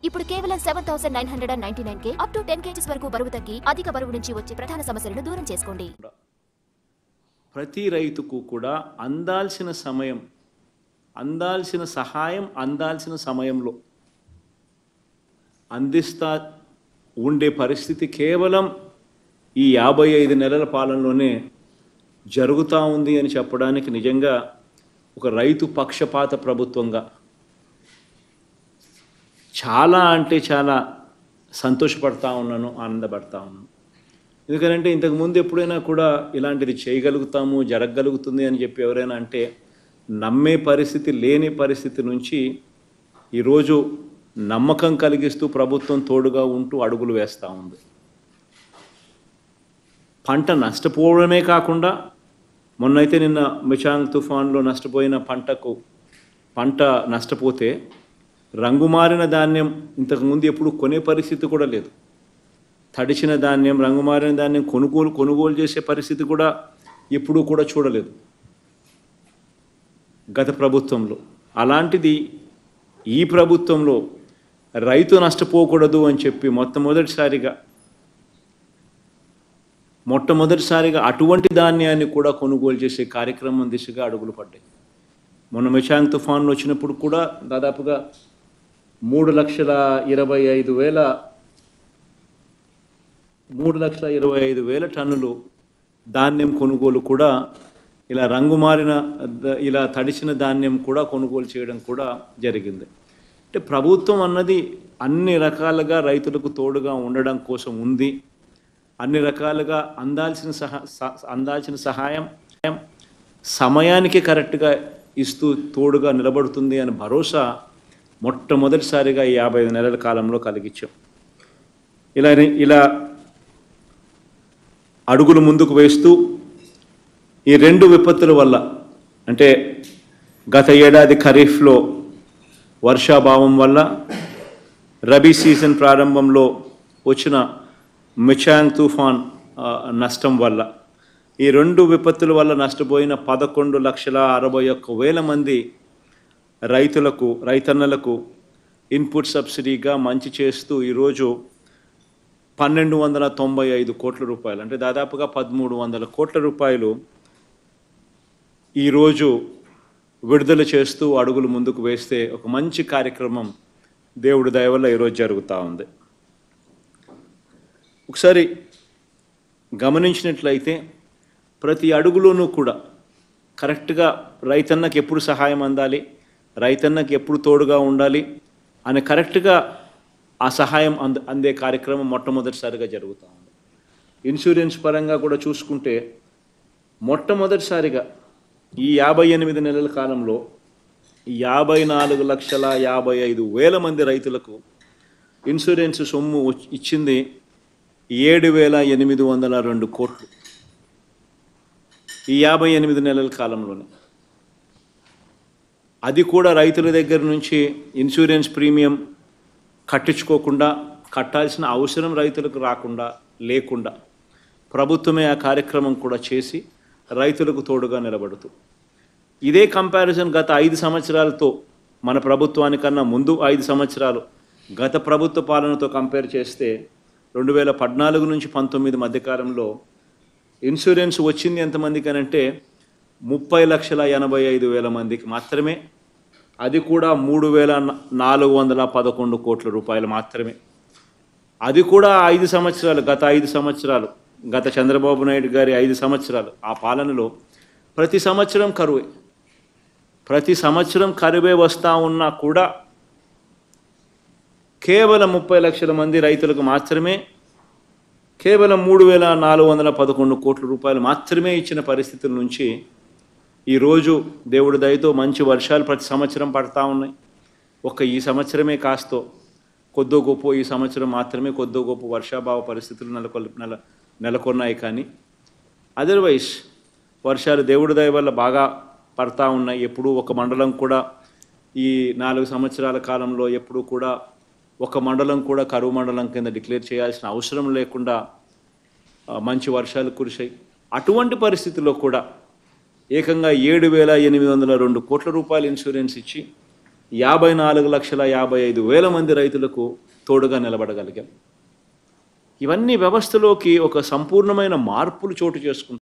ఇప్పుడు కేవలం 7,999కే up to 10 kgs వరకు బరువు తగ్గి అధిక బరువు నుంచి వచ్చే ప్రధాన సమస్యలను దూరం చేసుకోండి. ప్రతి రైతుకు కూడా అందాల్సిన సమయం, అందాల్సిన సహాయం అందాల్సిన సమయంలో అందిస్తా ఉండే పరిస్థితి కేవలం ఈ 55 నెలల పాలనలోనే జరుగుతూ ఉంది అని చెప్పడానికి నిజంగా ఒక రైతు పక్షపాత ప్రభుత్వంగా చాలా అంటే చాలా సంతోషపడతా ఉన్నాను, ఆనందపడతా ఉన్నాను. ఎందుకంటే ఇంతకుముందు ఎప్పుడైనా కూడా ఇలాంటిది చేయగలుగుతాము, జరగగలుగుతుంది అని చెప్పి ఎవరైనా అంటే నమ్మే పరిస్థితి లేని పరిస్థితి నుంచి ఈరోజు నమ్మకం కలిగిస్తూ ప్రభుత్వం తోడుగా ఉంటూ అడుగులు వేస్తూ ఉంది. పంట నష్టపోవడమే కాకుండా మొన్నైతే నిన్న మిచాంగ్ తుఫాన్లో నష్టపోయిన పంట నష్టపోతే రంగుమారిన ధాన్యం ఇంతకుముందు ఎప్పుడు కొనే పరిస్థితి కూడా లేదు. తడిచిన ధాన్యం, రంగుమారిన ధాన్యం కొనుగోలు చేసే పరిస్థితి కూడా ఎప్పుడూ కూడా చూడలేదు గత ప్రభుత్వంలో. అలాంటిది ఈ ప్రభుత్వంలో రైతు నష్టపోకూడదు అని చెప్పి మొట్టమొదటిసారిగా అటువంటి ధాన్యాన్ని కూడా కొనుగోలు చేసే కార్యక్రమం దిశగా అడుగులు పడ్డాయి. మొన్న మిచాంగ్ తుఫాన్లు వచ్చినప్పుడు కూడా దాదాపుగా 3,25,000 టన్నులు ధాన్యం కొనుగోలు కూడా ఇలా రంగుమారిన ఇలా తడిచిన ధాన్యం కూడా కొనుగోలు చేయడం కూడా జరిగింది. అంటే ప్రభుత్వం అన్నది అన్ని రకాలుగా రైతులకు తోడుగా ఉండడం కోసం ఉంది. అన్ని రకాలుగా అందాల్సిన సహాయం సమయానికి కరెక్ట్గా ఇస్తూ తోడుగా నిలబడుతుంది అని భరోసా మొట్టమొదటిసారిగా ఈ 55 నెలల కాలంలో కలిగించాం. ఇలా అడుగులు ముందుకు వేస్తూ ఈ 2 విపత్తుల వల్ల, అంటే గత ఏడాది ఖరీఫ్లో వర్షాభావం వల్ల, రబీ సీజన్ ప్రారంభంలో వచ్చిన మిచాంగ్ తుఫాన్ నష్టం వల్ల, ఈ 2 విపత్తుల వల్ల నష్టపోయిన 11,61,000 మంది రైతన్నలకు ఇన్పుట్ సబ్సిడీగా మంచి చేస్తూ ఈరోజు 1,295 కోట్ల రూపాయలు, అంటే దాదాపుగా 1,300 కోట్ల రూపాయలు ఈరోజు విడుదల చేస్తూ అడుగులు ముందుకు వేస్తే ఒక మంచి కార్యక్రమం దేవుడి దయ వల్ల ఈరోజు జరుగుతూ ఉంది. ఒకసారి గమనించినట్లయితే ప్రతి అడుగులోనూ కూడా కరెక్ట్గా రైతన్నకి ఎప్పుడు సహాయం అందాలి, రైతన్నకి ఎప్పుడు తోడుగా ఉండాలి అని కరెక్ట్గా ఆ సహాయం అందే కార్యక్రమం మొట్టమొదటిసారిగా జరుగుతూ ఉంది. ఇన్సూరెన్స్ పరంగా కూడా చూసుకుంటే మొట్టమొదటిసారిగా ఈ 58 నెలల కాలంలో 54,55,000 మంది రైతులకు ఇన్సూరెన్స్ సొమ్ము ఇచ్చింది 7,802 కోట్లు ఈ 58 నెలల కాలంలోనే. అది కూడా రైతుల దగ్గర నుంచి ఇన్సూరెన్స్ ప్రీమియం కట్టించుకోకుండా, కట్టాల్సిన అవసరం రైతులకు లేకుండా ప్రభుత్వమే ఆ కార్యక్రమం కూడా చేసి రైతులకు తోడుగా నిలబడుతూ, ఇదే కంపారిజన్ గత 5 సంవత్సరాలతో, మన ప్రభుత్వానికన్నా ముందు 5 సంవత్సరాలు గత ప్రభుత్వ పాలనతో కంపేర్ చేస్తే 2014 నుంచి 19 మధ్యకాలంలో ఇన్సూరెన్స్ వచ్చింది ఎంతమందికి అనంటే 30,85,000 మందికి మాత్రమే. అది కూడా 3,411 కోట్ల రూపాయలు మాత్రమే. అది కూడా 5 సంవత్సరాలు, గత చంద్రబాబు నాయుడు గారి 5 సంవత్సరాలు ఆ పాలనలో ప్రతి సంవత్సరం కరువే వస్తూ ఉన్నా కూడా కేవలం 30 లక్షల మంది రైతులకు మాత్రమే కేవలం 3,411 కోట్ల రూపాయలు మాత్రమే ఇచ్చిన పరిస్థితుల నుంచి ఈరోజు దేవుడి దయతో మంచి వర్షాలు ప్రతి సంవత్సరం పడతా ఉన్నాయి. ఈ సంవత్సరమే కాస్తో కొద్దో గొప్ప, ఈ సంవత్సరం మాత్రమే కొద్దో గొప్ప వర్షాభావ పరిస్థితులు నెలకొన్నాయి. కానీ అదర్వైజ్ వర్షాలు దేవుడి దయ వల్ల బాగా పడతా ఉన్నాయి. ఎప్పుడూ ఒక మండలం కూడా ఈ 4 సంవత్సరాల కాలంలో ఎప్పుడూ కూడా ఒక మండలం కూడా కరువు మండలం కింద డిక్లేర్ చేయాల్సిన అవసరం లేకుండా మంచి వర్షాలు కురిశాయి. అటువంటి పరిస్థితుల్లో కూడా ఏకంగా 7,802 కోట్ల రూపాయలు ఇన్సూరెన్స్ ఇచ్చి 54,55,000 మంది రైతులకు తోడుగా నిలబడగలిగాం. ఇవన్నీ వ్యవస్థలోకి ఒక సంపూర్ణమైన మార్పులు చోటు చేసుకుంటాయి.